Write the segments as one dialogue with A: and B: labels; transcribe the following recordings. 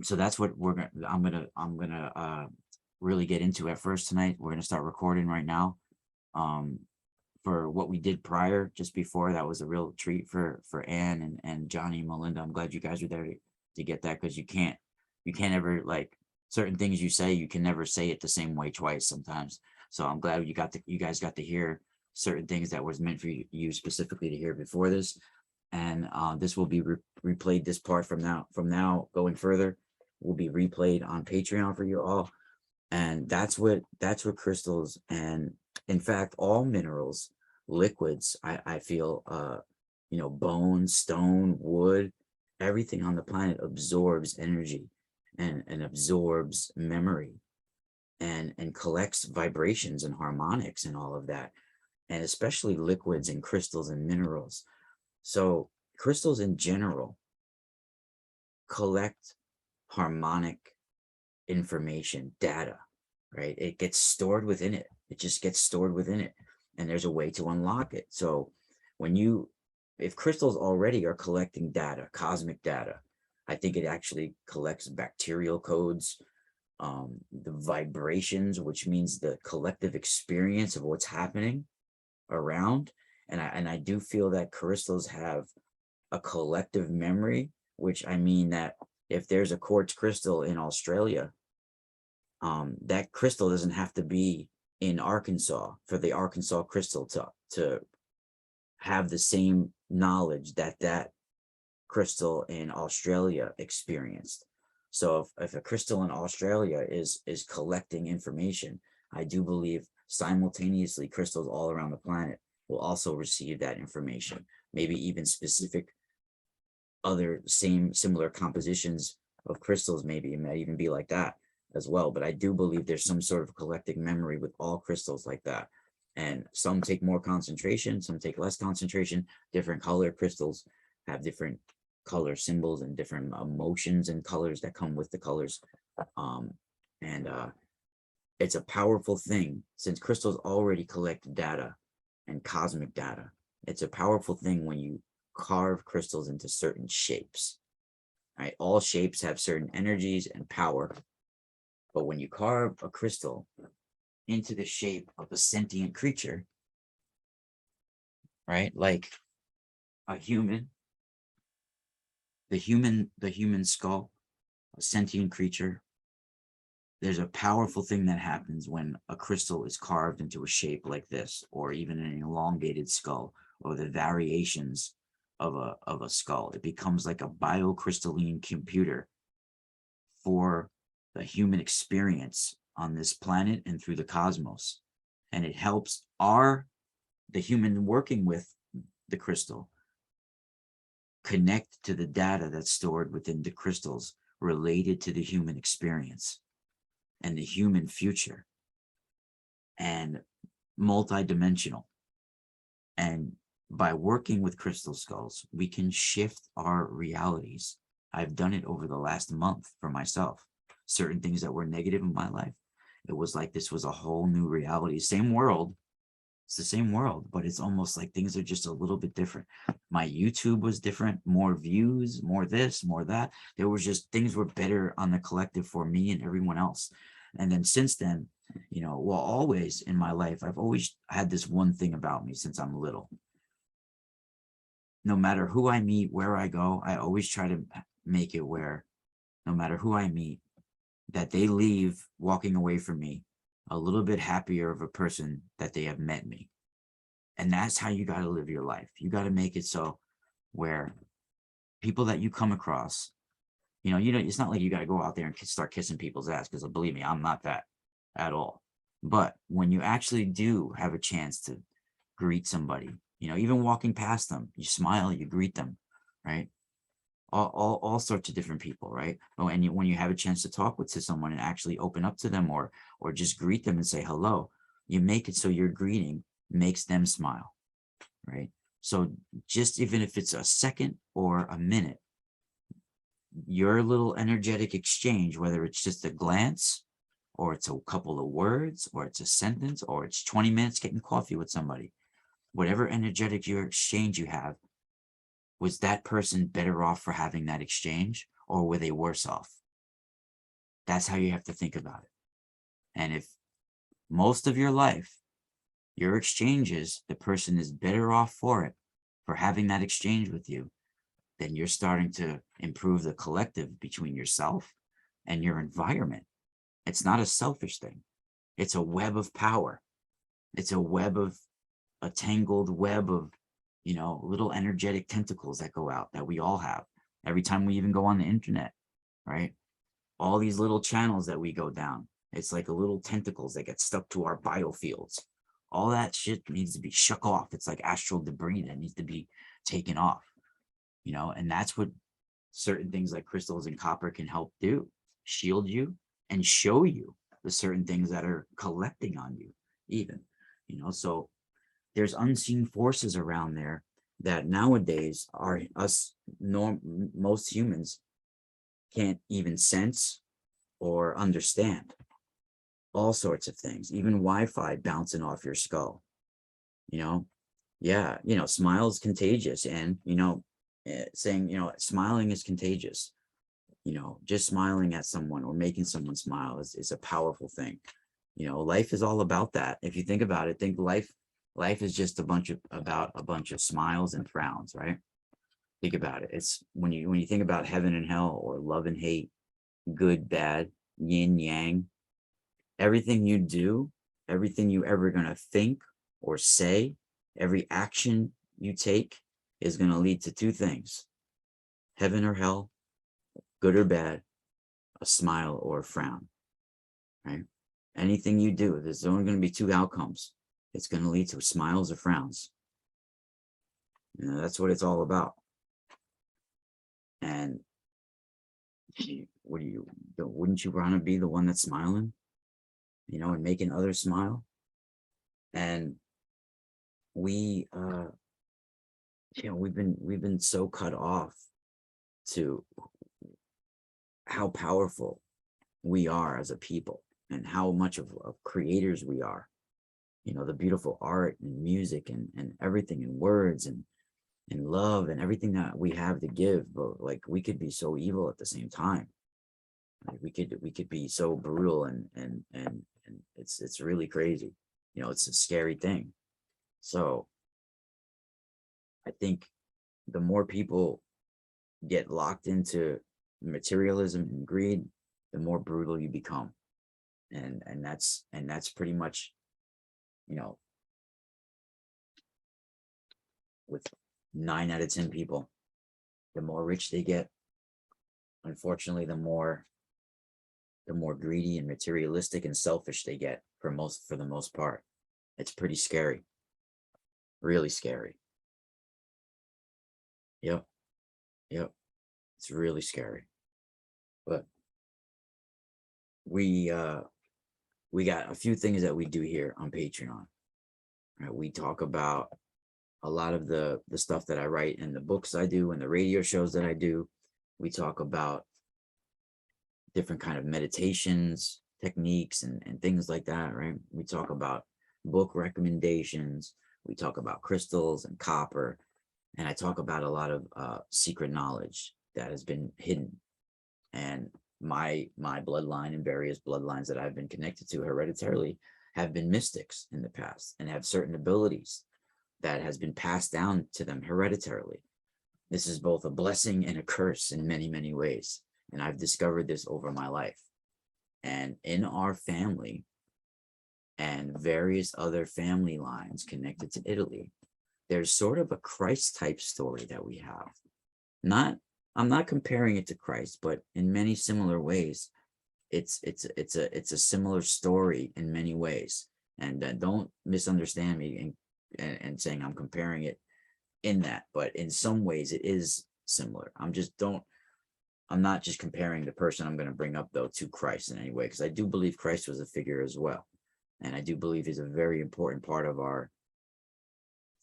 A: So that's what I'm gonna really get into at first tonight. We're gonna start recording right now. Um, for what we did prior, just before, that was a real treat for Ann and Johnny and Melinda. I'm glad you guys were there to get that, because you can't ever, like, certain things you say, you can never say it the same way twice sometimes. So I'm glad you guys got to hear certain things that was meant for you specifically to hear before this. And this will be replayed. This part from now going further will be replayed on Patreon for you all. And that's what crystals, and in fact all minerals, liquids, I feel, bone, stone, wood, everything on the planet absorbs energy, and absorbs memory, and collects vibrations and harmonics and all of that, and especially liquids and crystals and minerals. So crystals in general collect harmonic information, data, right? It gets stored within it. It just gets stored within it. And there's a way to unlock it. So when you, if crystals already are collecting data, cosmic data, I think it actually collects bacterial codes, the vibrations, which means the collective experience of what's happening around. And I do feel that crystals have a collective memory, which I mean that if there's a quartz crystal in Australia, that crystal doesn't have to be in Arkansas for the Arkansas crystal to have the same knowledge that that crystal in Australia experienced. So if a crystal in Australia is collecting information, I do believe simultaneously crystals all around the planet will also receive that information, maybe even specific other similar compositions of crystals. Maybe it might even be like that as well. But I do believe there's some sort of collective memory with all crystals like that. And some take more concentration, some take less concentration. Different color crystals have different color symbols and different emotions and colors that come with the colors. Um, and It's a powerful thing, since crystals already collect data and cosmic data. It's a powerful thing when you carve crystals into certain shapes, right? All shapes have certain energies and power, but when you carve a crystal into the shape of a sentient creature, right? Like a human, the human skull, a sentient creature. There's a powerful thing that happens when a crystal is carved into a shape like this, or even an elongated skull, or the variations of a skull. It becomes like a biocrystalline computer for the human experience on this planet and through the cosmos. And it helps the human working with the crystal connect to the data that's stored within the crystals related to the human experience and the human future, and multidimensional. And by working with crystal skulls, we can shift our realities. I've done it over the last month for myself. Certain things that were negative in my life, it was like this was a whole new reality. Same world, it's the same world, but it's almost like things are just a little bit different. My YouTube was different, more views, more this, more that. There was just, things were better on the collective for me and everyone else. And then since then, well, always in my life, I've always had this one thing about me since I'm little. No matter who I meet, where I go, I always try to make it where, no matter who I meet, that they leave walking away from me a little bit happier of a person that they have met me. And that's how you got to live your life. You got to make it so where people that you come across, it's not like you got to go out there and start kissing people's ass, because believe me, I'm not that at all. But when you actually do have a chance to greet somebody, even walking past them, you smile, you greet them, right? All sorts of different people, right? Oh, and when you have a chance to talk to someone and actually open up to them, or just greet them and say hello, you make it so your greeting makes them smile, right? So just even if it's a second or a minute, your little energetic exchange, whether it's just a glance, or it's a couple of words, or it's a sentence, or it's 20 minutes getting coffee with somebody, whatever energetic your exchange you have, was that person better off for having that exchange, or were they worse off? That's how you have to think about it. And if most of your life, your exchanges, the person is better off for it, for having that exchange with you, then you're starting to improve the collective between yourself and your environment. It's not a selfish thing. It's a web of power. It's a tangled web of, little energetic tentacles that go out, that we all have every time we even go on the internet, right? All these little channels that we go down, it's like a little tentacles that get stuck to our biofields. All that shit needs to be shook off. It's like astral debris that needs to be taken off, and that's what certain things like crystals and copper can help do: shield you and show you the certain things that are collecting on you, even, so there's unseen forces around there that nowadays are most humans can't even sense or understand. All sorts of things, even Wi-Fi bouncing off your skull, you know yeah, smile is contagious. And saying, smiling is contagious. Just smiling at someone or making someone smile is a powerful thing. Life is all about that. If you think about it, think life is just about a bunch of smiles and frowns, right? Think about it. It's when you think about heaven and hell, or love and hate, good, bad, yin, yang, everything you do, everything you ever gonna think or say, every action you take is gonna lead to two things: heaven or hell, good or bad, a smile or a frown, right? Anything you do, there's only gonna be two outcomes. It's gonna lead to smiles or frowns. That's what it's all about. And wouldn't you want to be the one that's smiling, and making others smile? And we've been so cut off to how powerful we are as a people, and how much of creators we are. The beautiful art and music and everything, and words and love and everything that we have to give. But like, we could be so evil at the same time. Like, we could be so brutal, and it's really crazy. It's a scary thing. So I think the more people get locked into materialism and greed, the more brutal you become. And that's pretty much, with 9 out of 10 people, the more rich they get, unfortunately, the more greedy and materialistic and selfish they get, for the most part. It's pretty scary. Really scary. Yep. It's really scary. But we got a few things that we do here on Patreon. Right? We talk about a lot of the stuff that I write, and the books I do, and the radio shows that I do. We talk about different kind of meditations, techniques, and things like that, right? We talk about book recommendations. We talk about crystals and copper. And I talk about a lot of secret knowledge that has been hidden. And my bloodline and various bloodlines that I've been connected to hereditarily have been mystics in the past, and have certain abilities that has been passed down to them hereditarily. This is both a blessing and a curse in many, many ways. And I've discovered this over my life. And in our family and various other family lines connected to Italy, there's sort of a Christ type story that we have. I'm not comparing it to Christ, but in many similar ways, it's a similar story in many ways. And don't misunderstand me and saying I'm comparing it in that, but in some ways it is similar. I'm not just comparing the person I'm going to bring up, though, to Christ in any way, because I do believe Christ was a figure as well. And I do believe he's a very important part of our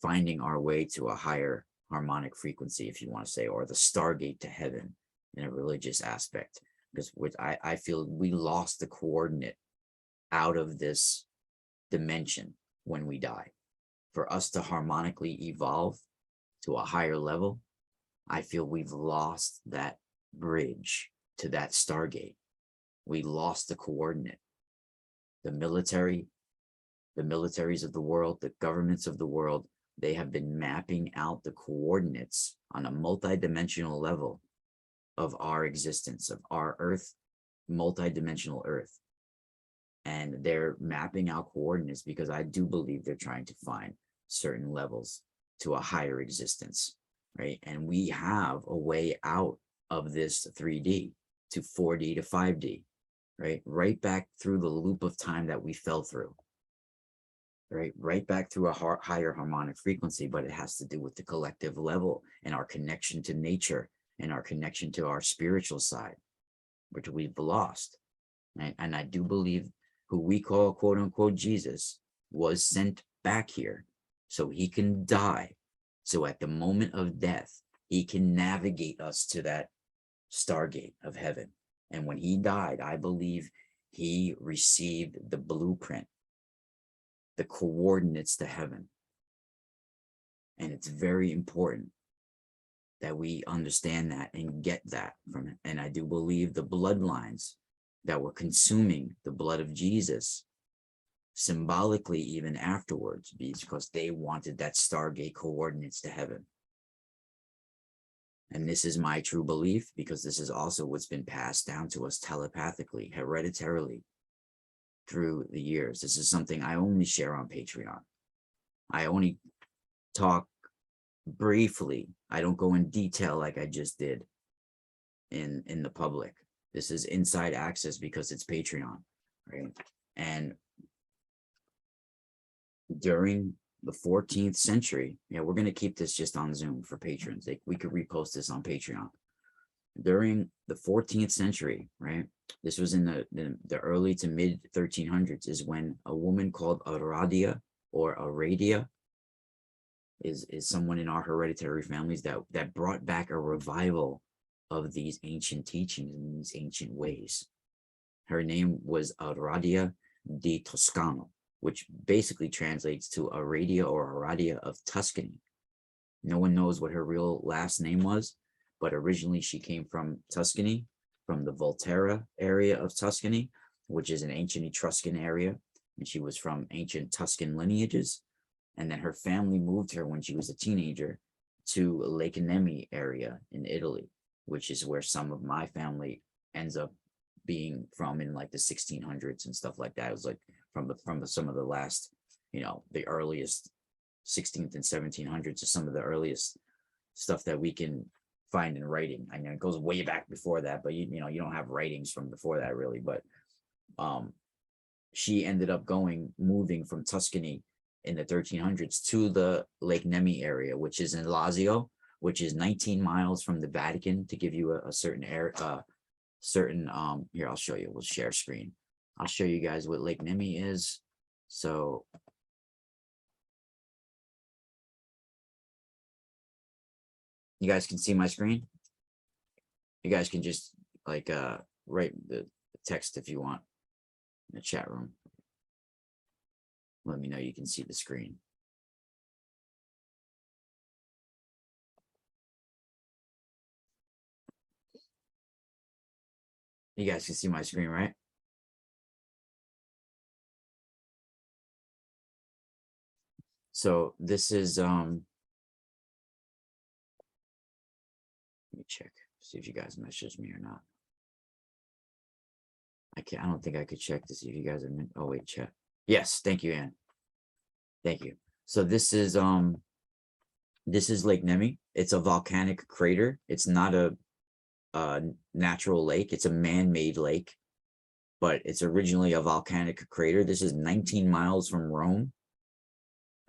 A: finding our way to a higher harmonic frequency, if you want to say, or the stargate to heaven in a religious aspect. Because I feel we lost the coordinate out of this dimension when we die. For us to harmonically evolve to a higher level, I feel we've lost that bridge to that stargate. We lost the coordinate. The militaries of the world, the governments of the world, they have been mapping out the coordinates on a multidimensional level of our existence, of our Earth, multidimensional Earth. And they're mapping out coordinates because I do believe they're trying to find certain levels to a higher existence, right? And we have a way out of this 3D to 4D to 5D, right? Right back through the loop of time that we fell through, right back through a higher harmonic frequency, but it has to do with the collective level and our connection to nature and our connection to our spiritual side, which we've lost. Right? And I do believe who we call quote unquote Jesus was sent back here so he can die. So at the moment of death, he can navigate us to that stargate of heaven. And when he died, I believe he received the blueprint, the coordinates to heaven. And it's very important that we understand that and get that from it. And I do believe the bloodlines that were consuming the blood of Jesus symbolically even afterwards, because they wanted that stargate coordinates to heaven. And this is my true belief, because this is also what's been passed down to us telepathically, hereditarily through the years. This is something I only share on Patreon. I only talk briefly. I don't go in detail like I just did in the public. This is inside access because it's Patreon, right? And during the 14th century, we're going to keep this just on Zoom for patrons. We could repost this on Patreon. During the 14th century, right? This was in the early to mid 1300s, is when a woman called Aradia or Aradia is someone in our hereditary families that brought back a revival of these ancient teachings and these ancient ways. Her name was Aradia di Toscano, which basically translates to Aradia or Aradia of Tuscany. No one knows what her real last name was, but originally she came from Tuscany, from the Volterra area of Tuscany, which is an ancient Etruscan area, and she was from ancient Tuscan lineages. And then her family moved her when she was a teenager to Lake Nemi area in Italy, which is where some of my family ends up being from in like the 1600s and stuff like that. It was like from some of the last, the earliest 16th and 1700s, or some of the earliest stuff that we can find in writing. I mean, it goes way back before that, but you don't have writings from before that really. But she ended up moving from Tuscany in the 1300s to the Lake Nemi area, which is in Lazio, which is 19 miles from the Vatican, to give you a certain area, here, I'll show you. We'll share screen. I'll show you guys what Lake Nemi is. So you guys can see my screen. You guys can just write the text if you want in the chat room. Let me know you can see the screen. You guys can see my screen, right? So this is let me check, see if you guys messaged me or not. I don't think I could check to see if you guys are oh wait, chat. Yes, thank you, Ann. Thank you. So this is Lake Nemi. It's a volcanic crater. It's not a natural lake. It's a man-made lake, but it's originally a volcanic crater. This is 19 miles from Rome,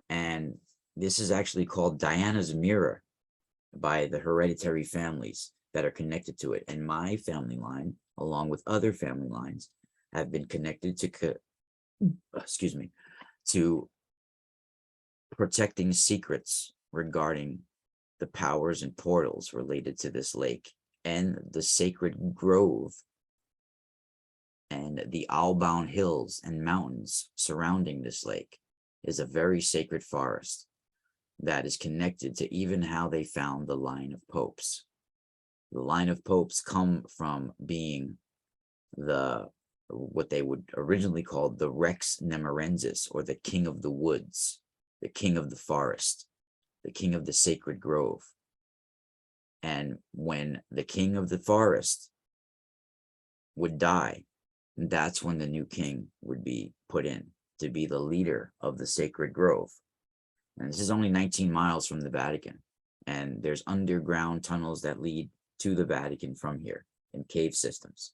A: and this is actually called Diana's Mirror by the hereditary families that are connected to it. And my family line, along with other family lines, have been connected to protecting secrets regarding the powers and portals related to this lake and the sacred grove and the Albound hills and mountains surrounding this lake is a very sacred forest that is connected to even how they found the line of popes. The line of popes come from being what they would originally call the Rex Nemorensis, or the king of the woods, the king of the forest, the king of the sacred grove. And when the king of the forest would die, that's when the new king would be put in to be the leader of the sacred grove. And this is only 19 miles from the Vatican. And there's underground tunnels that lead to the Vatican from here in cave systems.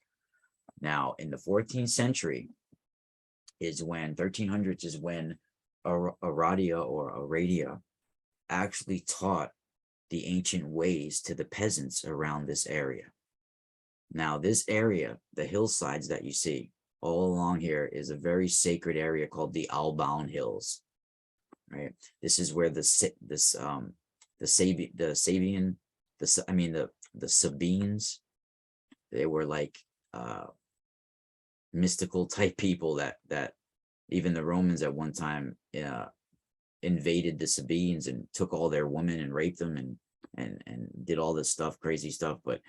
A: Now, in the 14th century is when, 1300s is when Aradia actually taught the ancient ways to the peasants around this area. Now, this area, the hillsides that you see all along here, is a very sacred area called the Alban Hills. Right. This is where the Sabines, they were like mystical type people that even the Romans at one time invaded the Sabines and took all their women and raped them and did all this stuff, crazy stuff. But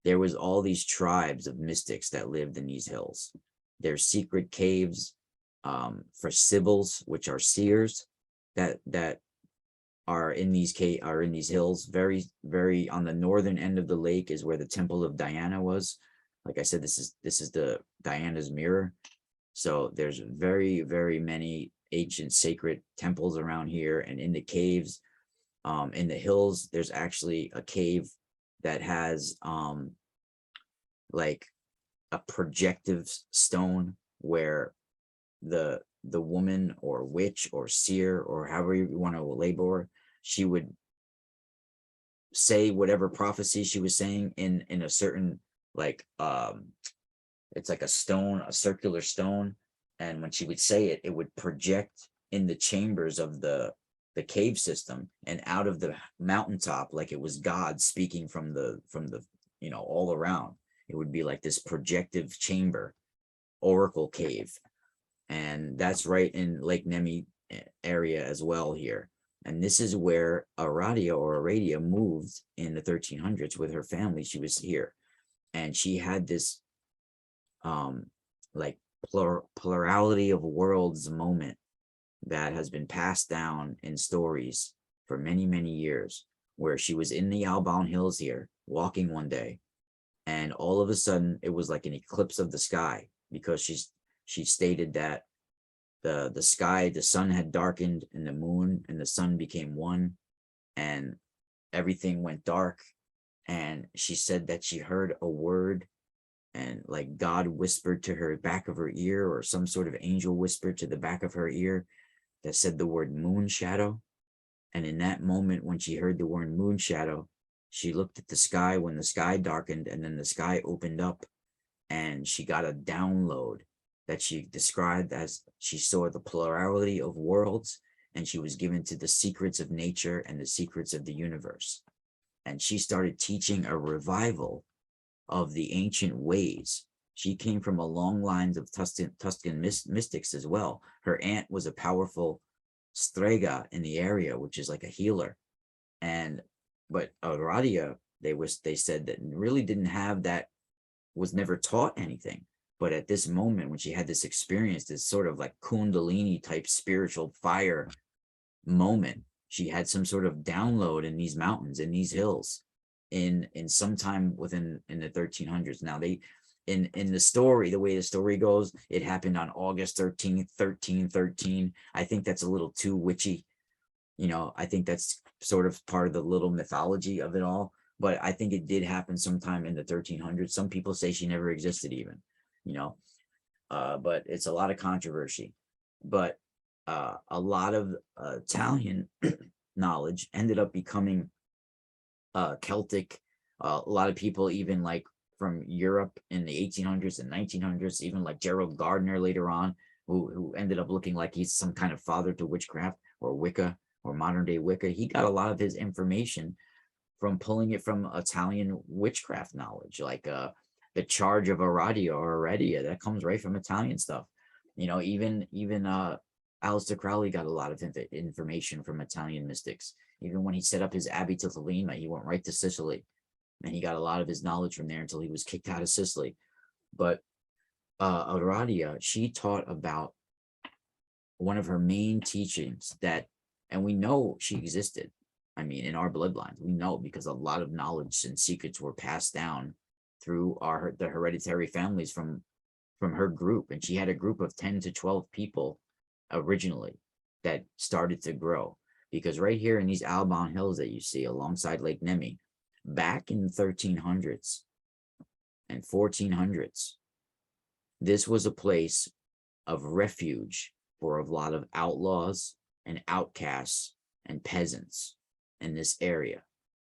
A: there was all these tribes of mystics that lived in these hills. There's secret caves for sibyls, which are seers, that are in these hills. Very, very on the northern end of the lake is where the Temple of Diana was. Like I said, this is the Diana's mirror. So there's very, very many ancient sacred temples around here. And in the caves, in the hills, there's actually a cave that has like a projective stone where the woman or witch or seer, or however you want to label her, she would say whatever prophecy she was saying in a certain, like it's like a stone, a circular stone, and when she would say it, it would project in the chambers of the cave system and out of the mountaintop, like it was God speaking from the all around. It would be like this projective chamber, oracle cave. And that's right in Lake Nemi area as well here. And this is where Aradia moved in the 1300s with her family. She was here, and she had this like plurality of worlds moment that has been passed down in stories for many, many years, where she was in the Alban Hills here walking one day, and all of a sudden it was like an eclipse of the sky, because she stated that the sky, the sun had darkened, and the moon and the sun became one, and everything went dark. And she said that she heard a word, and like God whispered to her back of her ear, or some sort of angel whispered to the back of her ear, that said the word moon shadow. And in that moment, when she heard the word moon shadow, she looked at the sky when the sky darkened, and then the sky opened up, and she got a download that she described as she saw the plurality of worlds, and she was given to the secrets of nature and the secrets of the universe. And she started teaching a revival of the ancient ways. She came from a long line of Tuscan mystics as well. Her aunt was a powerful strega in the area, which is like a healer. But Aradia, they said that really didn't have that, was never taught anything. But at this moment, when she had this experience, this sort of like Kundalini type spiritual fire moment, she had some sort of download in these mountains, in these hills, in sometime within in the 1300s. Now they, in the story, the way the story goes, it happened on August 13th, 1313. I think that's a little too witchy. I think that's sort of part of the little mythology of it all. But I think it did happen sometime in the 1300s. Some people say she never existed even, but it's a lot of controversy. But a lot of Italian knowledge ended up becoming Celtic. A lot of people, even like from Europe in the 1800s and 1900s, even like Gerald Gardner later on, who ended up looking like he's some kind of father to witchcraft or Wicca or modern day Wicca. He got a lot of his information from pulling it from Italian witchcraft knowledge, like the charge of Aradia, that comes right from Italian stuff. Even Aleister Crowley got a lot of information from Italian mystics. Even when he set up his Abbey to Thelema, he went right to Sicily, and he got a lot of his knowledge from there until he was kicked out of Sicily. But Aradia, she taught about one of her main teachings that, and we know she existed. I mean, in our bloodlines, we know because a lot of knowledge and secrets were passed down through the hereditary families from her group. And she had a group of 10 to 12 people originally that started to grow. Because right here in these Alban Hills that you see alongside Lake Nemi, back in the 1300s and 1400s, this was a place of refuge for a lot of outlaws and outcasts and peasants in this area.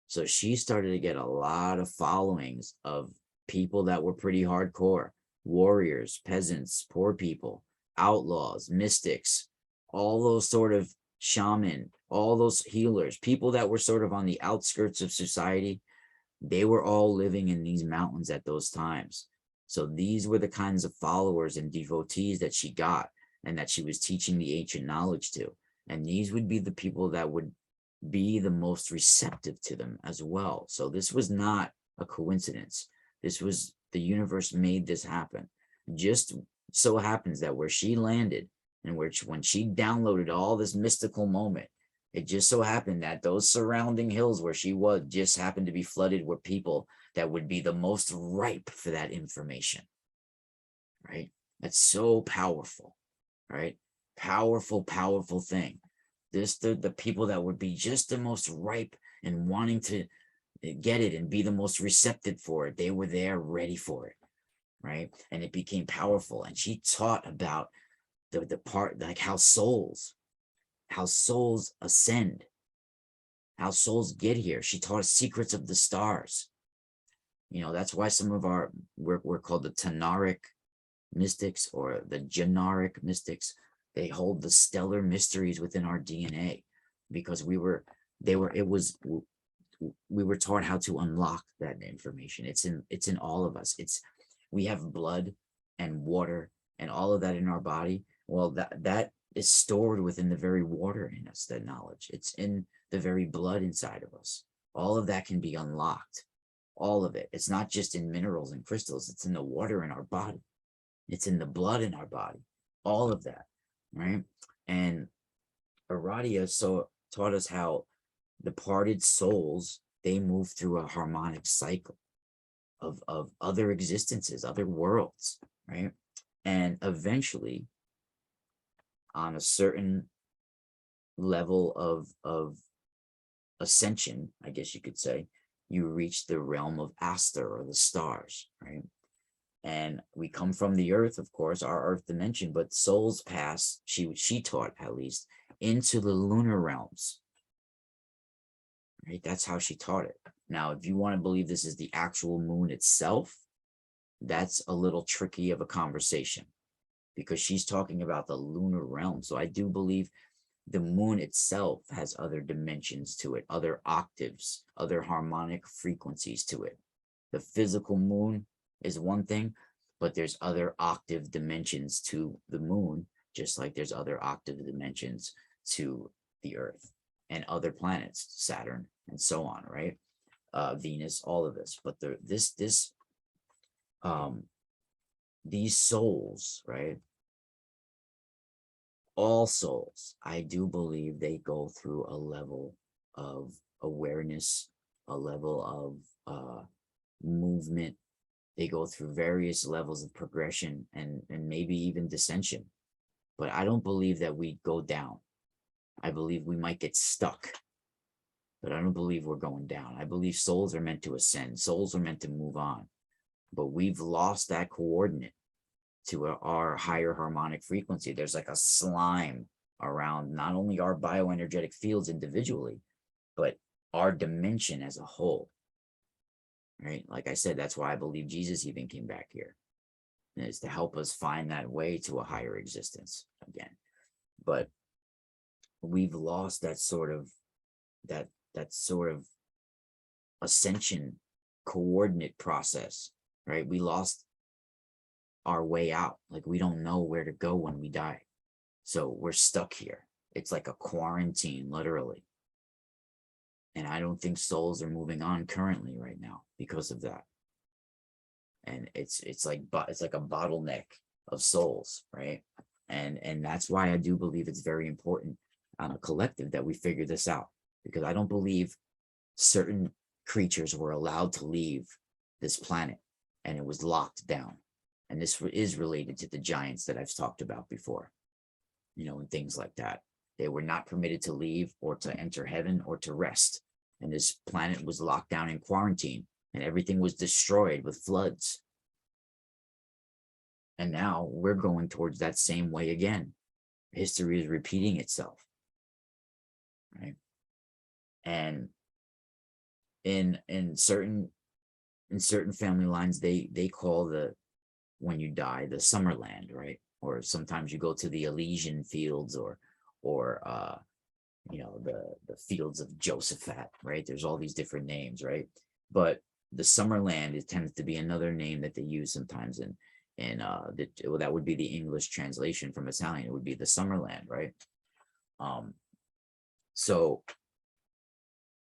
A: So she started to get a lot of followings of people that were pretty hardcore: warriors, peasants, poor people, outlaws, mystics, all those sort of shaman, all those healers, people that were sort of on the outskirts of society. They were all living in these mountains at those times. So these were the kinds of followers and devotees that she got and that she was teaching the ancient knowledge to. And these would be the people that would be the most receptive to them as well. So this was not a coincidence. This was, the universe made this happen. Just so happens that where she landed and when she downloaded all this mystical moment, it just so happened that those surrounding hills where she was just happened to be flooded with people that would be the most ripe for that information, right? That's so powerful, right? Powerful, powerful thing. The people that would be just the most ripe and wanting to get it and be the most receptive for it, they were there ready for it, right? And it became powerful. And she taught about the part, like how souls ascend, how souls get here. She taught us secrets of the stars. That's why some of we're called the Tanaric mystics or the Janaric mystics. They hold the stellar mysteries within our DNA because we were taught how to unlock that information. It's in all of us. We have blood and water and all of that in our body. Well, that is stored within the very water in us, that knowledge. It's in the very blood inside of us. All of that can be unlocked. All of it. It's not just in minerals and crystals. It's in the water in our body. It's in the blood in our body. All of that, right? And Aradia taught us how departed souls, they move through a harmonic cycle of other existences, other worlds, right? And eventually, on a certain level of ascension, I guess you could say, you reach the realm of Aster, or the stars, right? And we come from the earth, of course, our earth dimension, but souls pass, she taught at least, into the lunar realms, right? That's how she taught it. Now, if you want to believe this is the actual moon itself, that's a little tricky of a conversation because she's talking about the lunar realm. So I do believe the moon itself has other dimensions to it, other octaves, other harmonic frequencies to it. The physical moon is one thing, but there's other octave dimensions to the moon, just like there's other octave dimensions to the earth and other planets, Saturn and so on, right? Venus, all of this. But these souls, right? All souls, I do believe they go through a level of awareness, a level of movement. They go through various levels of progression and maybe even dissension. But I don't believe that we go down. I believe we might get stuck, but I don't believe we're going down. I believe souls are meant to ascend. Souls are meant to move on. But we've lost that coordinate to our higher harmonic frequency. There's like a slime around not only our bioenergetic fields individually, but our dimension as a whole, right? Like I said, that's why I believe Jesus even came back here, is to help us find that way to a higher existence again. But we've lost that sort of ascension coordinate process, right? We lost our way out. Like we don't know where to go when we die. So we're stuck here. It's like a quarantine, literally. And I don't think souls are moving on currently right now because of that. and it's like, but it's like a bottleneck of souls, right? And that's why I do believe it's very important on a collective that we figure this out, because I don't believe certain creatures were allowed to leave this planet and it was locked down. And this is related to the giants that I've talked about before, and things like that. They were not permitted to leave or to enter heaven or to rest. And this planet was locked down in quarantine and everything was destroyed with floods. And now we're going towards that same way again. History is repeating itself, right? And in certain family lines, they call when you die the Summerland, right? Or sometimes you go to the Elysian fields, or the fields of Josaphat, right? There's all these different names, right? But the Summerland, it tends to be another name that they use sometimes that would be the English translation from Italian. It would be the Summerland, right? So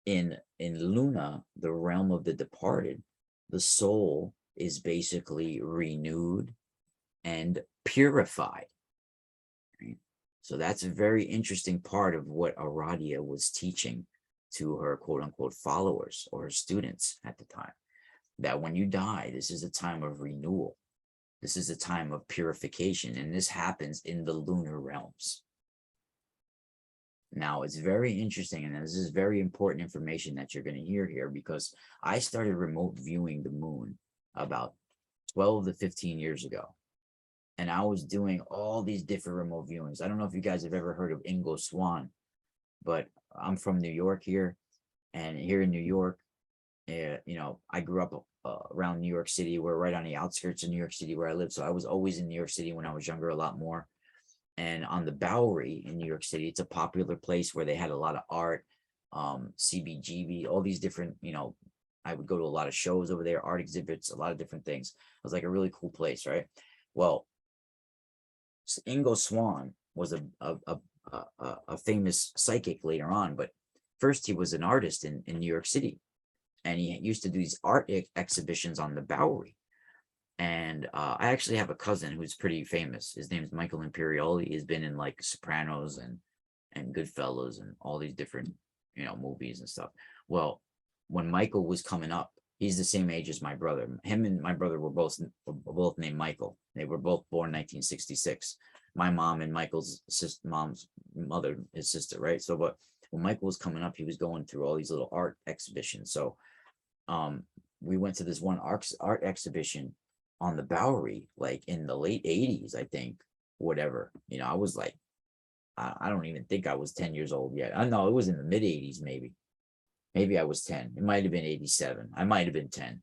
A: in Luna, the realm of the departed, the soul is basically renewed and purified. Right? So that's a very interesting part of what Aradia was teaching to her quote unquote followers or her students at the time, that when you die, this is a time of renewal. This is a time of purification, and this happens in the lunar realms. Now, it's very interesting, and this is very important information that you're going to hear here, because I started remote viewing the moon about 12 to 15 years ago. And I was doing all these different remote viewings. I don't know if you guys have ever heard of Ingo Swann, but I'm from New York here. And here in New York, I grew up around New York City. We're right on the outskirts of New York City where I live. So I was always in New York City when I was younger, a lot more. And on the Bowery in New York City, it's a popular place where they had a lot of art, CBGB, all these different, I would go to a lot of shows over there, art exhibits, a lot of different things. It was like a really cool place, right? Well, Ingo Swann was a famous psychic later on, but first he was an artist in New York City, and he used to do these art exhibitions on the Bowery. And I actually have a cousin who's pretty famous. His name is Michael Imperioli. He's been in like Sopranos and Goodfellas and all these different movies and stuff. Well, when Michael was coming up, he's the same age as my brother. Him and my brother were both named Michael. They were both born 1966. My mom and Michael's mom's mother, his sister, right? So, but when Michael was coming up, he was going through all these little art exhibitions. So, we went to this one art exhibition on the Bowery, like in the late 80s, I think, whatever. I was like, I don't even think I was 10 years old yet. I know it was in the mid 80s, maybe. Maybe I was 10. It might have been 87. I might have been 10.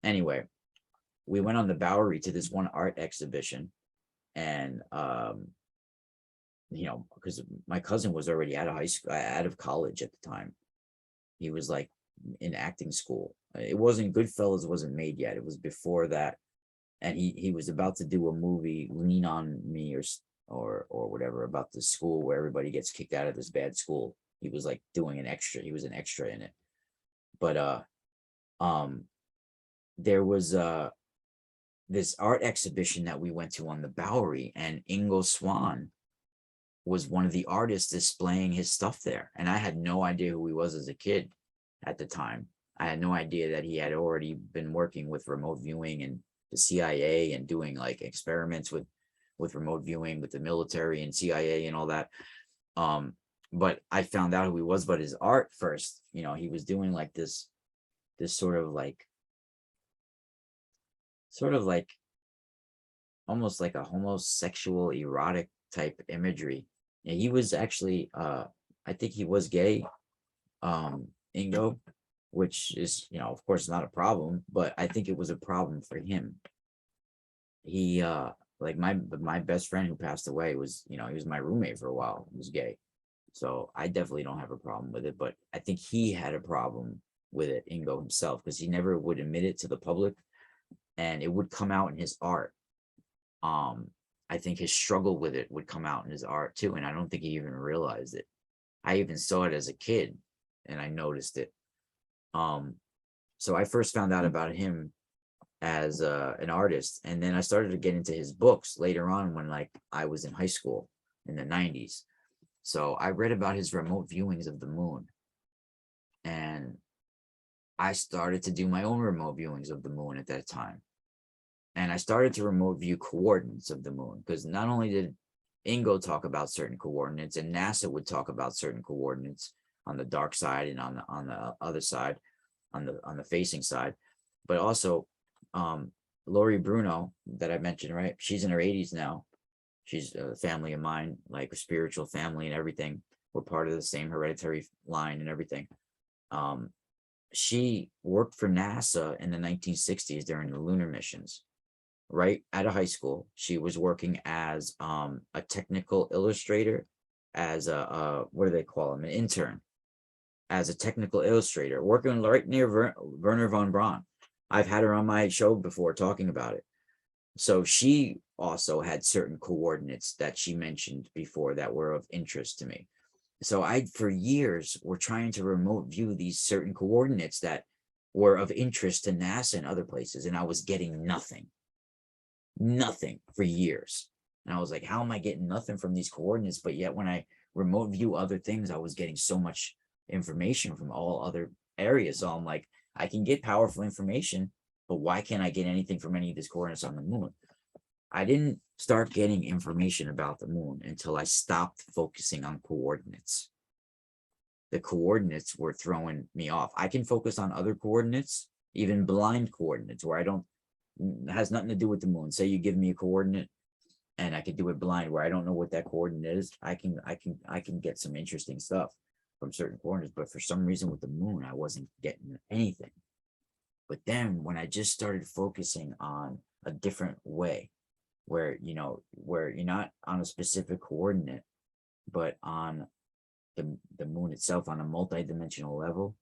A: Anyway, we went on the Bowery to this one art exhibition, and because my cousin was already out of high school, out of college at the time. He was like in acting school. It wasn't Goodfellas wasn't made yet. It was before that. And he was about to do a movie, Lean on Me, or whatever, about the school where everybody gets kicked out of this bad school. He was like doing an extra. He was an extra in it. But there was this art exhibition that we went to on the Bowery, and Ingo Swann was one of the artists displaying his stuff there. And I had no idea who he was as a kid at the time. I had no idea that he had already been working with remote viewing and the CIA and doing like experiments with remote viewing with the military and CIA and all that. But I found out who he was, but his art first, he was doing like this sort of like almost like a homosexual erotic type imagery. And he was actually I think he was gay, Ingo, which is, of course not a problem, but I think it was a problem for him. He like my best friend who passed away was, he was my roommate for a while. He was gay. So I definitely don't have a problem with it, but I think he had a problem with it, Ingo himself, because he never would admit it to the public, and it would come out in his art. I think his struggle with it would come out in his art too, and I don't think he even realized it. I even saw it as a kid, and I noticed it. So I first found out about him as an artist. And then I started to get into his books later on when like I was in high school in the 90s. So I read about his remote viewings of the moon, and I started to do my own remote viewings of the moon at that time. And I started to remote view coordinates of the moon, because not only did Ingo talk about certain coordinates, and NASA would talk about certain coordinates on the dark side and on the other side, on the facing side, but also Lori Bruno that I mentioned, right? She's in her 80s now. She's a family of mine, like a spiritual family and everything. We're part of the same hereditary line and everything. She worked for NASA in the 1960s during the lunar missions. Right out of high school, she was working as a technical illustrator, as a what do they call him, an intern, as a technical illustrator, working right near Werner von Braun. I've had her on my show before talking about it. So she also had certain coordinates that she mentioned before that were of interest to me. So I, for years, were trying to remote view these certain coordinates that were of interest to NASA and other places, and I was getting nothing for years. And I was like, how am I getting nothing from these coordinates? But yet when I remote view other things, I was getting so much information from all other areas. So I'm like, I can get powerful information, but why can't I get anything from any of these coordinates on the moon? I didn't start getting information about the moon until I stopped focusing on coordinates. The coordinates were throwing me off. I can focus on other coordinates, even blind coordinates, where I don't, it has nothing to do with the moon. Say you give me a coordinate and I could do it blind where I don't know what that coordinate is. I can get some interesting stuff from certain coordinates, but for some reason with the moon, I wasn't getting anything. But then when I just started focusing on a different way, where where you're not on a specific coordinate, but on the moon itself on a multi-dimensional level,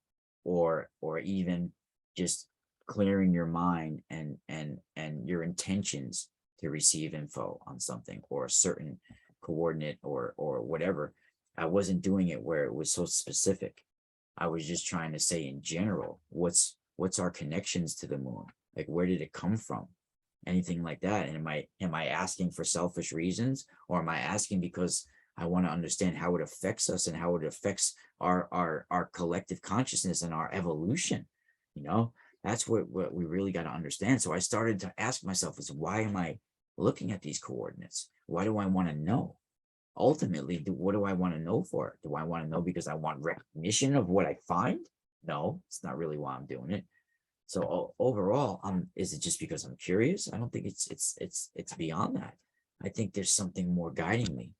A: or even just clearing your mind and your intentions to receive info on something or a certain coordinate or whatever. I wasn't doing it where it was so specific. I was just trying to say in general, what's our connections to the moon? Like, where did it come from? Anything like that. And am I asking for selfish reasons, or am I asking because I want to understand how it affects us and how it affects our collective consciousness and our evolution? That's what we really got to understand. So I started to ask myself, is why am I looking at these coordinates? Why do I want to know? Ultimately, what do I want to know for? Do I want to know because I want recognition of what I find? No, it's not really why I'm doing it. So overall, is it just because I'm curious? I don't think it's beyond that. I think there's something more guiding me.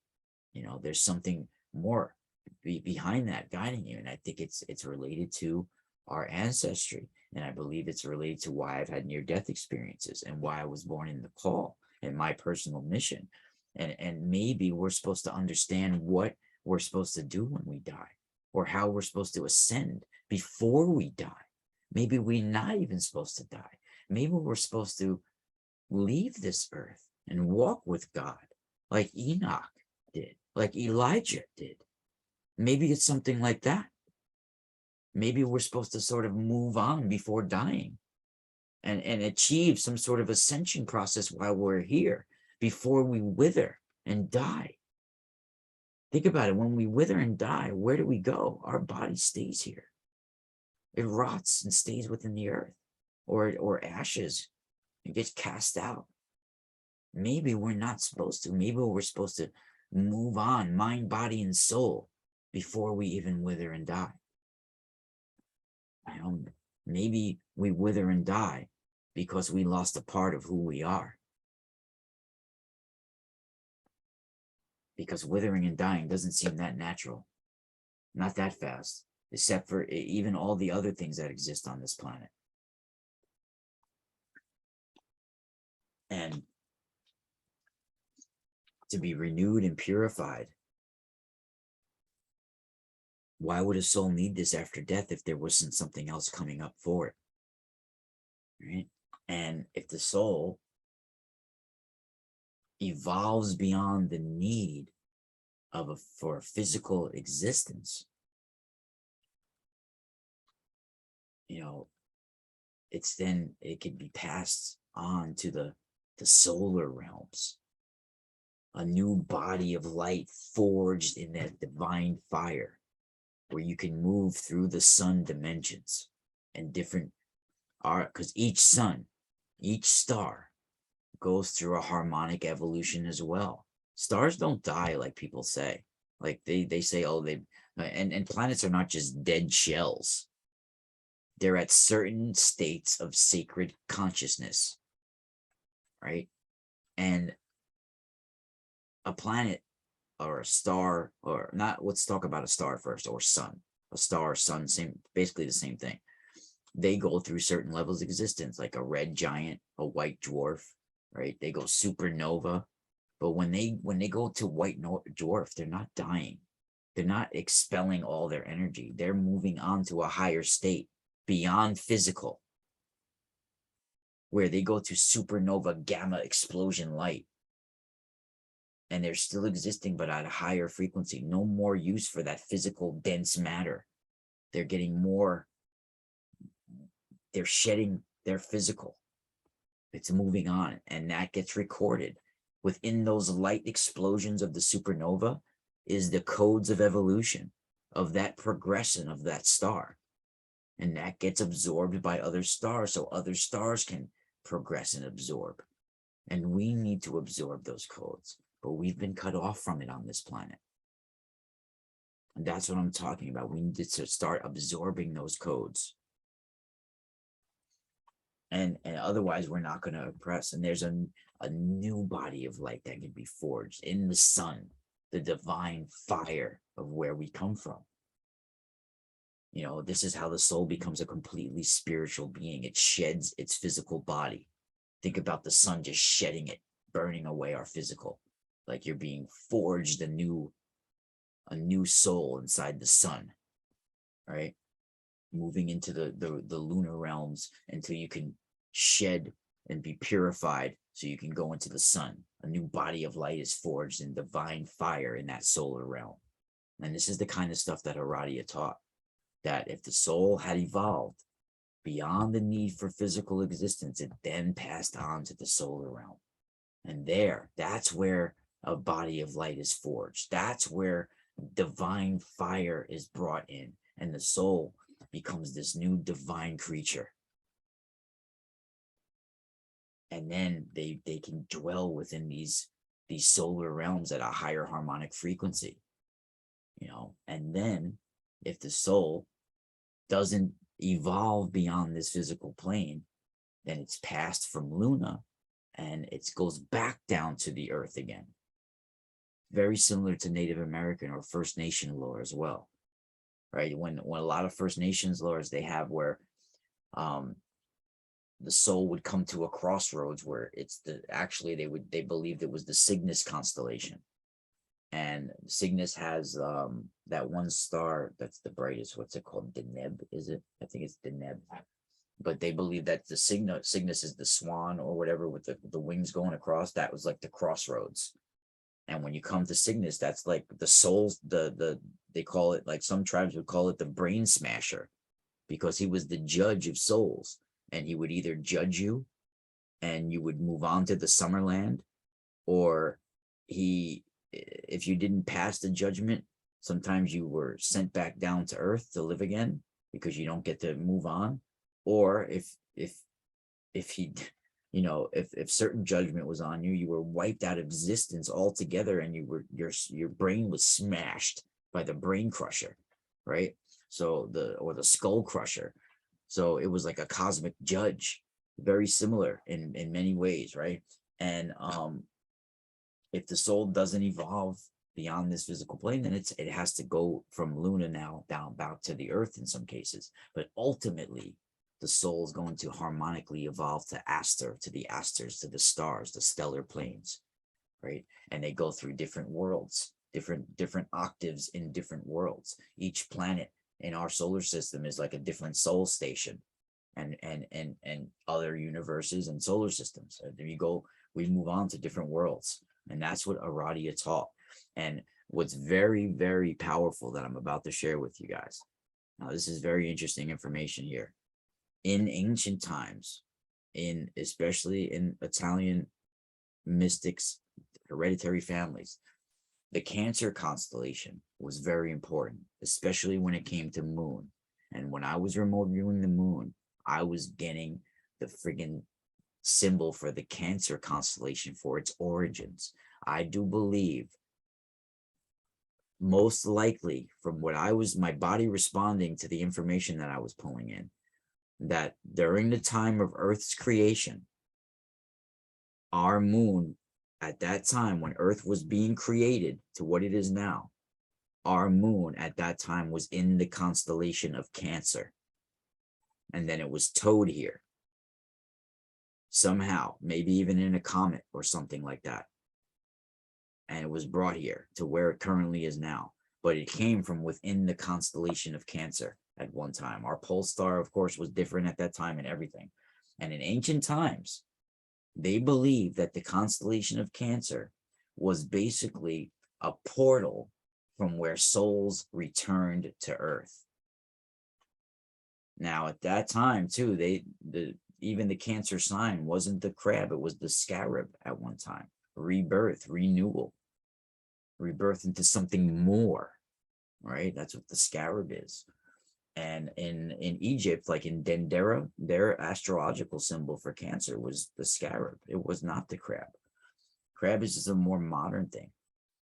A: There's something more behind that guiding you, and I think it's related to our ancestry, and I believe it's related to why I've had near-death experiences and why I was born in the call and my personal mission. And maybe we're supposed to understand what we're supposed to do when we die, or how we're supposed to ascend before we die. Maybe we're not even supposed to die. Maybe we're supposed to leave this earth and walk with God like Enoch did, like Elijah did. Maybe it's something like that. Maybe we're supposed to sort of move on before dying and achieve some sort of ascension process while we're here before we wither and die. Think about it. When we wither and die, where do we go? Our body stays here. It rots and stays within the earth, or ashes and gets cast out. Maybe we're not supposed to. Maybe we're supposed to move on, mind, body, and soul, before we even wither and die. Maybe we wither and die because we lost a part of who we are. Because withering and dying doesn't seem that natural. Not that fast, except for even all the other things that exist on this planet. And to be renewed and purified. Why would a soul need this after death if there wasn't something else coming up for it? Right? And if the soul evolves beyond the need for a physical existence, it could be passed on to the solar realms, a new body of light forged in that divine fire, where you can move through the sun dimensions and different are because each star goes through a harmonic evolution as well. Stars don't die like people say. Like they say, oh, they and planets are not just dead shells. They're at certain states of sacred consciousness, right? And a planet or a star, or not, let's talk about a star first, or sun. A star, sun, same, basically the same thing. They go through certain levels of existence, like a red giant, a white dwarf, right? They go supernova. But when they go to white dwarf, they're not dying. They're not expelling all their energy. They're moving on to a higher state beyond physical, where they go to supernova gamma explosion light. And they're still existing, but at a higher frequency. No more use for that physical dense matter. They're getting more, they're shedding their physical. It's moving on, and that gets recorded. Within those light explosions of the supernova is the codes of evolution of that progression of that star. And that gets absorbed by other stars, so other stars can progress and absorb. And we need to absorb those codes, but we've been cut off from it on this planet. And that's what I'm talking about. We need to start absorbing those codes. And otherwise we're not going to oppress. And there's a new body of light that can be forged in the sun, the divine fire of where we come from. You know, this is how the soul becomes a completely spiritual being. It sheds its physical body. Think about the sun just shedding it, burning away our physical, like you're being forged a new soul inside the sun, right? Moving into the lunar realms until you can shed and be purified, so you can go into the sun. A new body of light is forged in divine fire in that solar realm. And this is the kind of stuff that Aradia taught, that if the soul had evolved beyond the need for physical existence, it then passed on to the solar realm. And that's where a body of light is forged. That's where divine fire is brought in, and the soul becomes this new divine creature. And then they can dwell within these solar realms at a higher harmonic frequency, you know. And then if the soul doesn't evolve beyond this physical plane, then it's passed from Luna and it goes back down to the earth again. Very similar to Native American or First Nation lore as well, right? When a lot of First Nations lores they have where the soul would come to a crossroads where it's they believed it was the Cygnus constellation. And Cygnus has that one star that's the brightest. What's it called? Deneb, is it? I think it's Deneb. But they believe that the Cygnus is the swan or whatever with the wings going across. That was like the crossroads. And when you come to Cygnus, that's like the souls, they call it, like some tribes would call it the brain smasher, because he was the judge of souls. And he would either judge you and you would move on to the Summerland, or if you didn't pass the judgment, sometimes you were sent back down to earth to live again because you don't get to move on. Or if he, you know, if certain judgment was on you, you were wiped out of existence altogether, and your brain was smashed by the brain crusher, right? So the skull crusher. So it was like a cosmic judge, very similar in many ways, right? And if the soul doesn't evolve beyond this physical plane, then it has to go from Luna now down back to the earth in some cases. But ultimately, the soul is going to harmonically evolve to Aster, to the Asters, to the stars, the stellar planes, right? And they go through different worlds, different octaves in different worlds. Each planet in our solar system is like a different soul station, and other universes and solar systems. There you go. We move on to different worlds, and that's what Aradia taught. And what's very, very powerful that I'm about to share with you guys. Now, this is very interesting information here. in ancient times, in especially in Italian mystics, hereditary families, the Cancer constellation was very important, especially when it came to moon. And when I was remote viewing the moon, I was getting the friggin' symbol for the Cancer constellation for its origins. I do believe, most likely, from what I was, my body responding to the information that I was pulling in, that during the time of Earth's creation, our moon, at that time when Earth was being created to what it is now, our moon at that time was in the constellation of Cancer. And then it was towed here somehow, maybe even in a comet or something like that. And it was brought here to where it currently is now. But it came from within the constellation of Cancer at one time. Our pole star, of course, was different at that time and everything. And in ancient times, they believed that the constellation of Cancer was basically a portal from where souls returned to Earth. Now, at that time, too, even the Cancer sign wasn't the crab, it was the scarab at one time. Rebirth, renewal, rebirth into something more, right? That's what the scarab is. And in Egypt, like in Dendera, their astrological symbol for Cancer was the scarab. It was not the crab. Crab is just a more modern thing.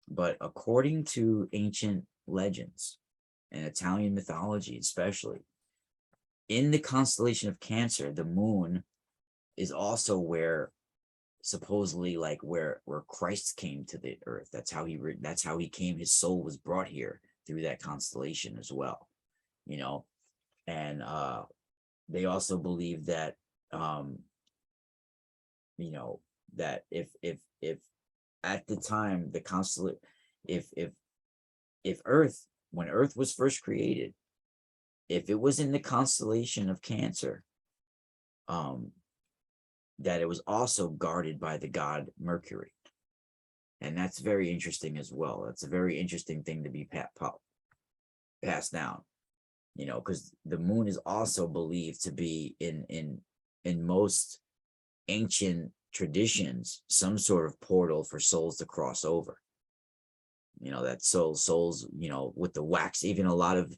A: But according to ancient legends and Italian mythology, especially, in the constellation of Cancer, the moon is also where supposedly like where Christ came to the earth. That's how he came. His soul was brought here through that constellation as well, you know. And they also believe that you know, that if at the time the constellation, if Earth, when Earth was first created, if it was in the constellation of Cancer, that it was also guarded by the god Mercury. And that's very interesting as well. That's a very interesting thing to be passed down, you know, because the moon is also believed to be in most ancient traditions some sort of portal for souls to cross over. You know, that souls, you know, with the wax, even a lot of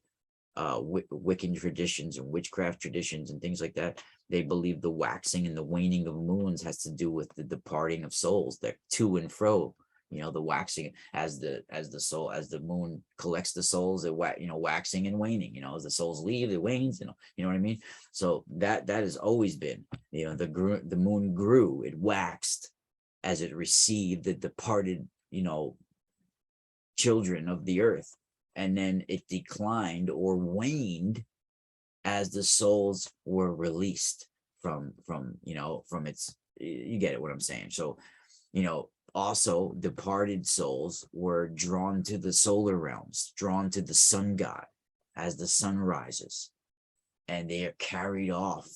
A: Wiccan traditions and witchcraft traditions and things like that, they believe the waxing and the waning of moons has to do with the departing of souls, that to and fro, you know, the waxing as the moon collects the souls, waxing and waning, you know, as the souls leave, it wanes, you know what I mean? So that has always been, you know, the moon grew, it waxed as it received the departed, you know, children of the earth, and then it declined or waned as the souls were released from its, you get it what I'm saying. So, you know, also departed souls were drawn to the solar realms, drawn to the sun god as the sun rises, and they are carried off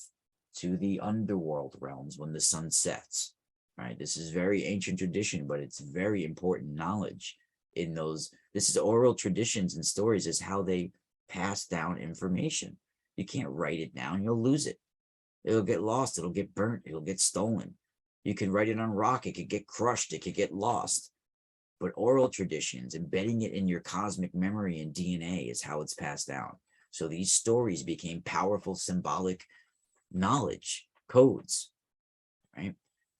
A: to the underworld realms when the sun sets, right? This is very ancient tradition, but it's very important knowledge in those. This is oral traditions and stories, is how they pass down information. You can't write it down, you'll lose it. It'll get lost, it'll get burnt, it'll get stolen. You can write it on rock, it could get crushed, it could get lost. But oral traditions, embedding it in your cosmic memory and DNA, is how it's passed down. So these stories became powerful symbolic knowledge codes, right?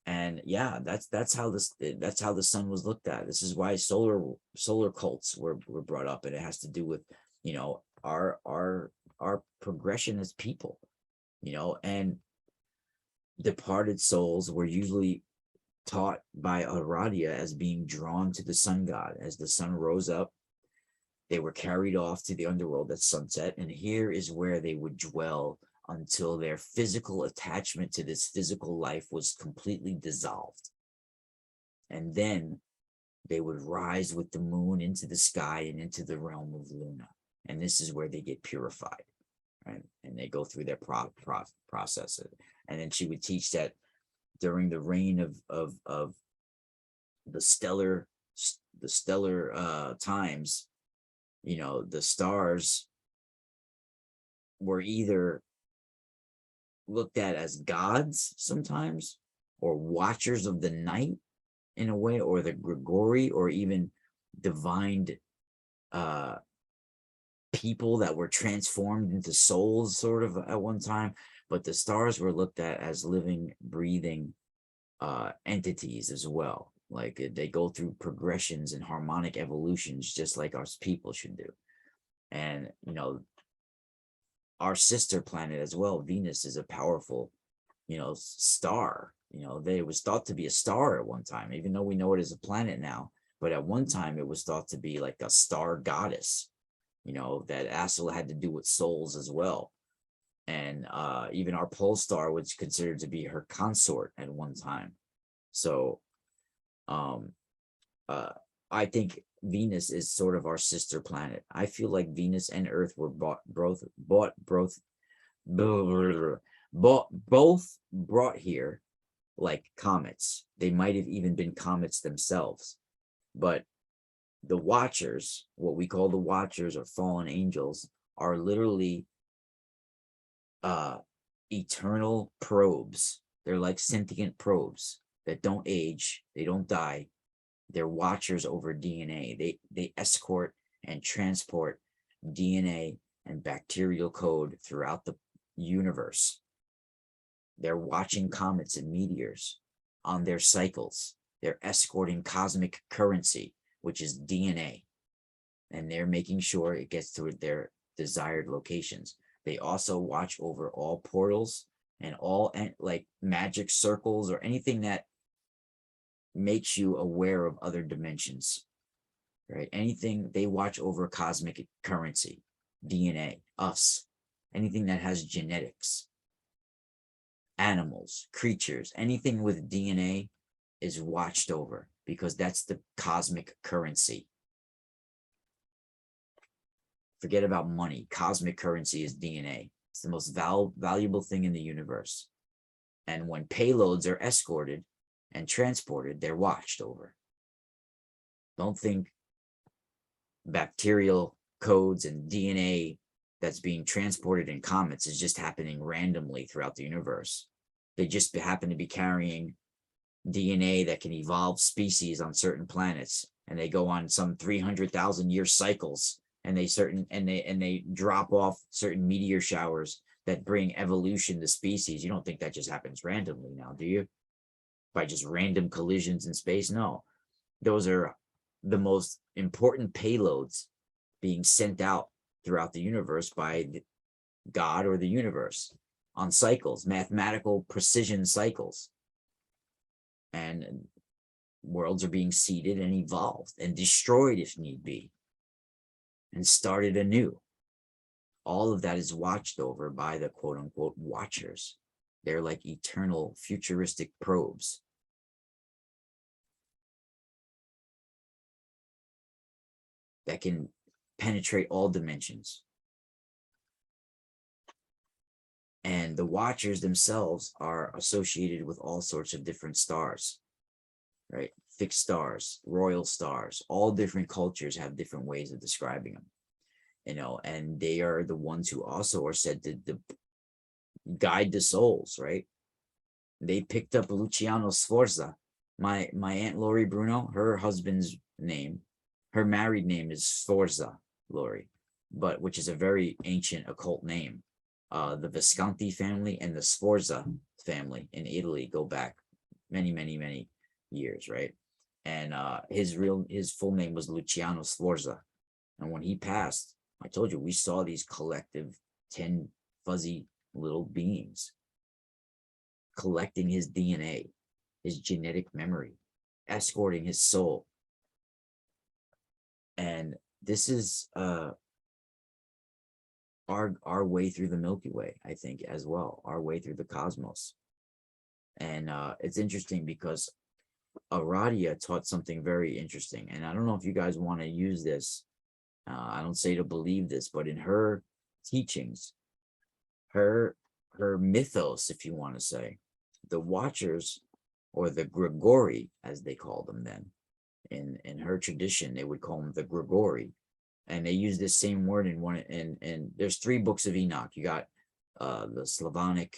A: And yeah, that's how the sun was looked at. This is why solar cults were brought up, and it has to do with, you know, our progression as people, you know. And departed souls were usually taught by Aradia as being drawn to the sun god. As the sun rose up, they were carried off to the underworld at sunset, and here is where they would dwell until their physical attachment to this physical life was completely dissolved. And then they would rise with the moon into the sky and into the realm of Luna. And this is where they get purified, right? And they go through their process. And then she would teach that during the reign of the stellar times, you know, the stars were either looked at as gods sometimes, or watchers of the night in a way, or the Grigori, or even divine people that were transformed into souls sort of at one time. But the stars were looked at as living, breathing entities as well. Like they go through progressions and harmonic evolutions just like us people should do. And our sister planet as well, Venus, is a powerful star. It was thought to be a star at one time, even though we know it as a planet now. But at one time it was thought to be like a star goddess, that also had to do with souls as well. And even our pole star was considered to be her consort at one time. So I think Venus is sort of our sister planet. I feel like Venus and Earth were both brought here like comets. They might have even been comets themselves. But the Watchers, what we call the Watchers or fallen angels, are literally eternal probes. They're like sentient probes that don't age, they don't die. They're watchers over DNA. They escort and transport DNA and bacterial code throughout the universe. They're watching comets and meteors on their cycles. They're escorting cosmic currency, which is DNA, and they're making sure it gets to their desired locations. They also watch over all portals and all like magic circles or anything that makes you aware of other dimensions, right? Anything, they watch over cosmic currency, DNA, us, anything that has genetics, animals, creatures, anything with DNA is watched over because that's the cosmic currency. Forget about money. Cosmic currency is DNA. It's the most valuable thing in the universe. And when payloads are escorted and transported, they're watched over. Don't think bacterial codes and DNA that's being transported in comets is just happening randomly throughout the universe. They just happen to be carrying DNA that can evolve species on certain planets, and they go on some 300,000 year cycles, and they drop off certain meteor showers that bring evolution to species. You don't think that just happens randomly now, do you? By just random collisions in space? No, those are the most important payloads being sent out throughout the universe by God or the universe on cycles, mathematical precision cycles. And worlds are being seeded and evolved and destroyed if need be, and started anew. All of that is watched over by the quote unquote watchers. They're like eternal futuristic probes. That can penetrate all dimensions. And the watchers themselves are associated with all sorts of different stars, right? Fixed stars, royal stars, all different cultures have different ways of describing them, and they are the ones who also are said to guide the souls, right? They picked up Luciano Sforza. My Aunt Lori Bruno, her husband's name, her married name is Sforza Lori, but which is a very ancient occult name. The Visconti family and the Sforza family in Italy go back many, many, many years, right? And his full name was Luciano Sforza. And when he passed, I told you, we saw these collective 10 fuzzy little beings collecting his DNA, his genetic memory, escorting his soul. And this is our way through the Milky Way, I think, as well, our way through the cosmos. And it's interesting because Aradia taught something very interesting. And I don't know if you guys want to use this. I don't say to believe this, but in her teachings, her mythos, if you want to say, the Watchers, or the Grigori, as they called them then, in her tradition, they would call them the Grigori. And they use this same word in one, and there's 3 books of Enoch. You got the Slavonic,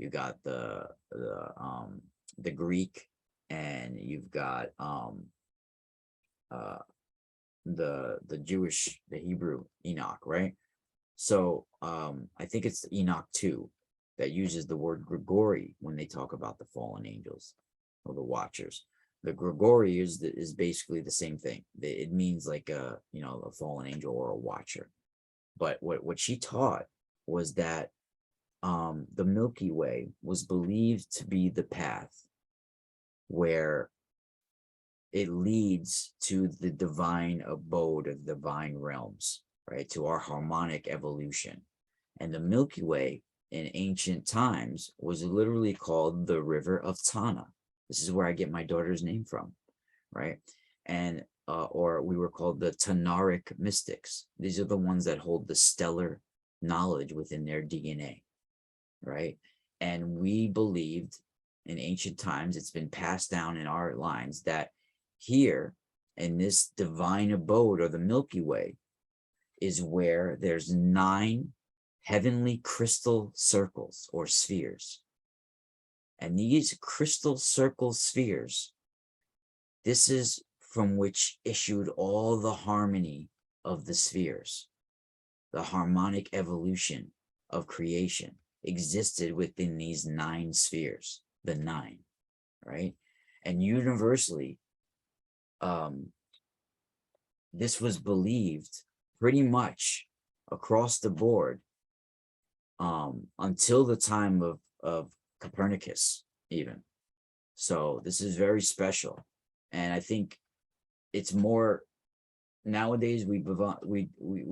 A: you got the Greek, and you've got uh the Jewish, the Hebrew Enoch, right? So I think it's Enoch 2 that uses the word Grigori when they talk about the fallen angels or the watchers. The Grigori is basically the same thing. It means like a fallen angel or a watcher. But what she taught was that the Milky Way was believed to be the path where it leads to the divine abode of divine realms, right? To our harmonic evolution. And the Milky Way in ancient times was literally called the River of Tana. This is where I get my daughter's name from, right? And or we were called the Tanaric mystics. These are the ones that hold the stellar knowledge within their DNA, right? And we believed in ancient times, it's been passed down in our lines, that here in this divine abode or the Milky Way is where there's 9 heavenly crystal circles or spheres. And these crystal circle spheres, this is from which issued all the harmony of the spheres. The harmonic evolution of creation existed within these 9 spheres, the 9, right? And universally, this was believed pretty much across the board until the time of Copernicus, even. So this is very special, and I think it's more nowadays. We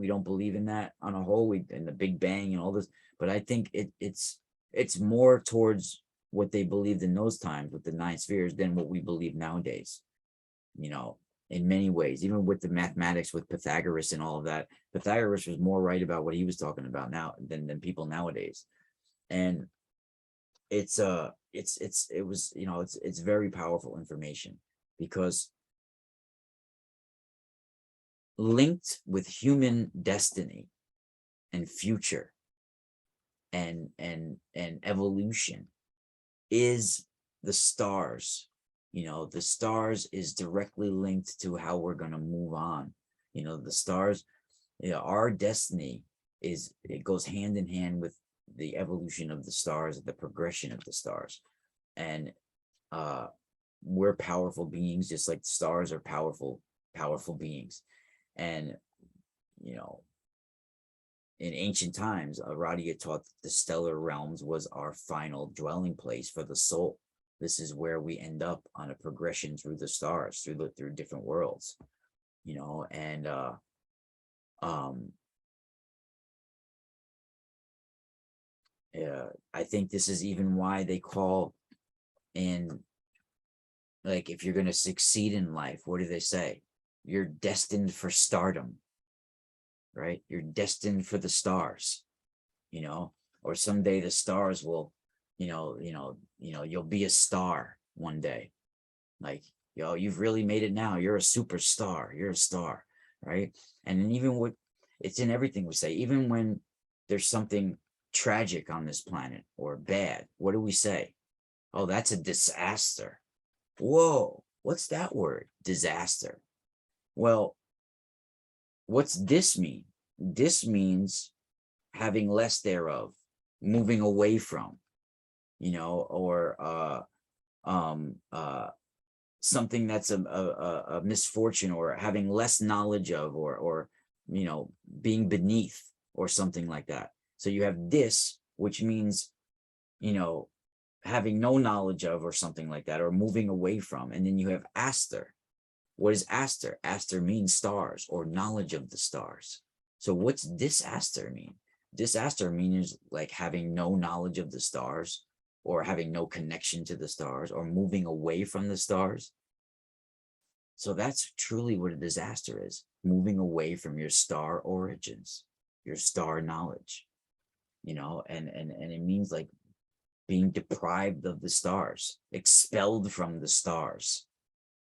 A: don't believe in that on a whole. We in the Big Bang and all this, but I think it's more towards what they believed in those times with the 9 spheres than what we believe nowadays. In many ways, even with the mathematics with Pythagoras and all of that, Pythagoras was more right about what he was talking about now than people nowadays. And it was it's very powerful information, because linked with human destiny and future and evolution is the stars. The stars is directly linked to how we're going to move on. The stars, our destiny it goes hand in hand with the evolution of the stars, the progression of the stars. And we're powerful beings, just like the stars are powerful beings. And in ancient times, Aradia taught that the stellar realms was our final dwelling place for the soul. This is where we end up on a progression through the stars, through different worlds, and I think this is even why they call in, like, if you're going to succeed in life, what do they say? You're destined for stardom, right? You're destined for the stars, or someday the stars will, you'll be a star one day. Like, you've really made it now. You're a superstar. You're a star, right? And then even it's in everything we say, even when there's something tragic on this planet or bad, what do we say? Oh, that's a disaster. Whoa, what's that word? Disaster. Well, what's this mean? This means having less thereof, moving away from, or something that's a misfortune, or having less knowledge of, or being beneath, or something like that. So you have this, which means having no knowledge of, or something like that, or moving away from. And then you have aster. What is aster? Aster means stars, or knowledge of the stars. So what's disaster mean? Disaster means like having no knowledge of the stars, or having no connection to the stars, or moving away from the stars. So that's truly what a disaster is: moving away from your star origins, your star knowledge, and it means like being deprived of the stars, expelled from the stars.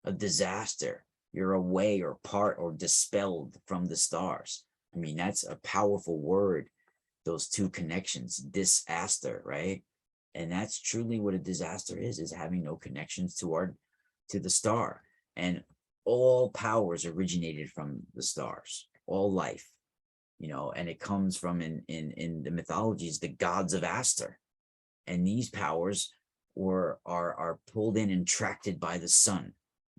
A: A disaster, you're away or part or dispelled from the stars. I mean, that's a powerful word, those two connections, disaster, right? And that's truly what a disaster is having no connections to the star. And all powers originated from the stars, all life, and it comes from in the mythologies, the gods of Aster. And these powers are pulled in and attracted by the sun.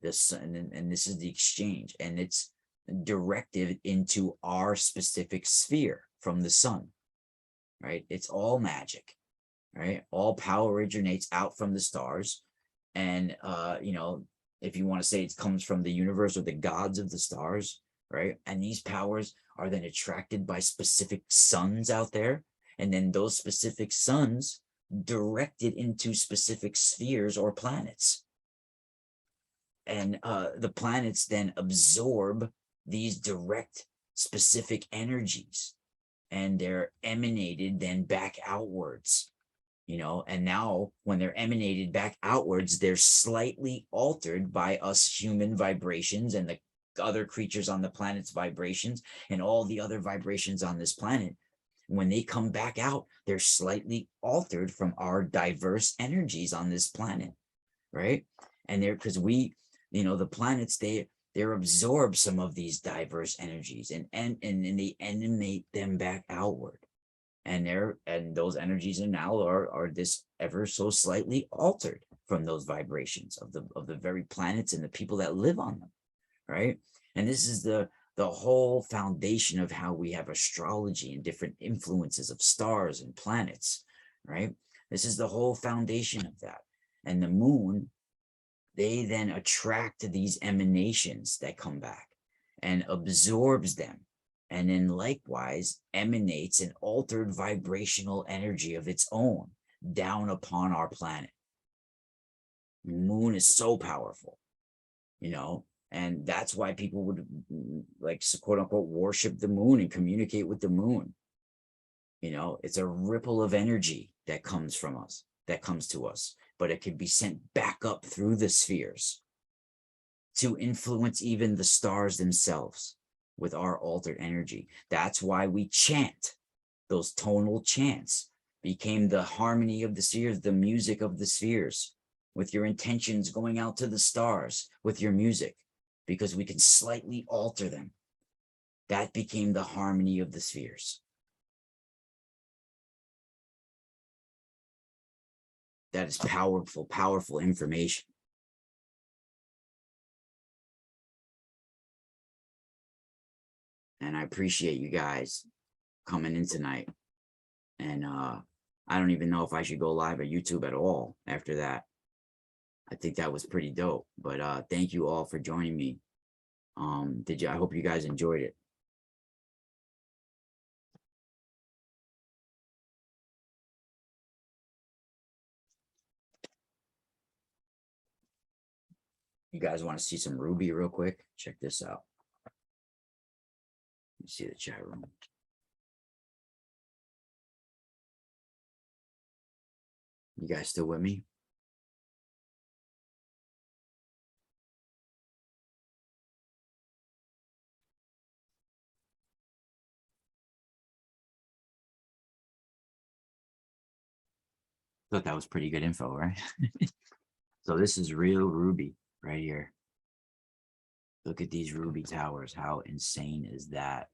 A: And this is the exchange, and it's directed into our specific sphere from the sun, right? It's all magic, right? All power originates out from the stars. And if you want to say it comes from the universe or the gods of the stars, right? And these powers are then attracted by specific suns out there, and then those specific suns directed into specific spheres or planets. And the planets then absorb these direct specific energies, and they're emanated then back outwards, and now when they're emanated back outwards, they're slightly altered by us human vibrations and the other creatures on the planet's vibrations and all the other vibrations on this planet. When they come back out, they're slightly altered from our diverse energies on this planet, right? And they're because the planets, they're absorb some of these diverse energies and they emanate them back outward. And those energies are this ever so slightly altered from those vibrations of the very planets and the people that live on them, right? And this is the whole foundation of how we have astrology and different influences of stars and planets, right? This is the whole foundation of that. And the moon, they then attract these emanations that come back and absorbs them, and then likewise emanates an altered vibrational energy of its own down upon our planet. The moon is so powerful, and that's why people would quote unquote worship the moon and communicate with the moon. It's a ripple of energy that comes to us, but it can be sent back up through the spheres to influence even the stars themselves with our altered energy. That's why we chant. Those tonal chants became the harmony of the spheres, the music of the spheres, with your intentions going out to the stars with your music, because we can slightly alter them. That became the harmony of the spheres. That is powerful, powerful information. And I appreciate you guys coming in tonight. And I don't even know if I should go live at YouTube at all after that. I think that was pretty dope. But thank you all for joining me. I hope you guys enjoyed it. You guys want to see some Ruby real quick? Check this out. You see the chat room. You guys still with me? Thought that was pretty good info, right? So this is real Ruby right here. Look at these Ruby towers. How insane is that?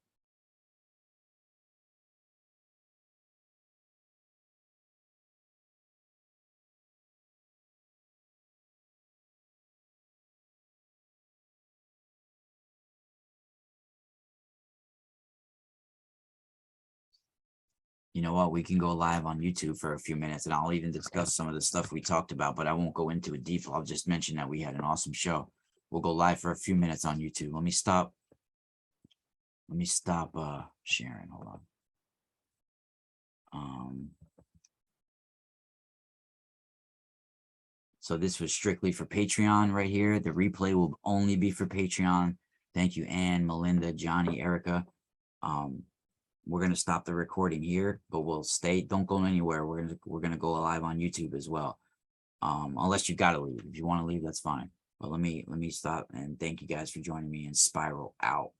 A: You know what? We can go live on YouTube for a few minutes, and I'll even discuss some of the stuff we talked about, but I won't go into it deep. I'll just mention that we had an awesome show. We'll go live for a few minutes on YouTube. Let me stop sharing. Hold on. So this was strictly for Patreon right here. The replay will only be for Patreon. Thank you, Anne, Melinda, Johnny, Erica. We're gonna stop the recording here, but we'll stay. Don't go anywhere. We're gonna go live on YouTube as well. Unless you gotta leave. If you want to leave, that's fine. But let me stop and thank you guys for joining me, and Spiral out.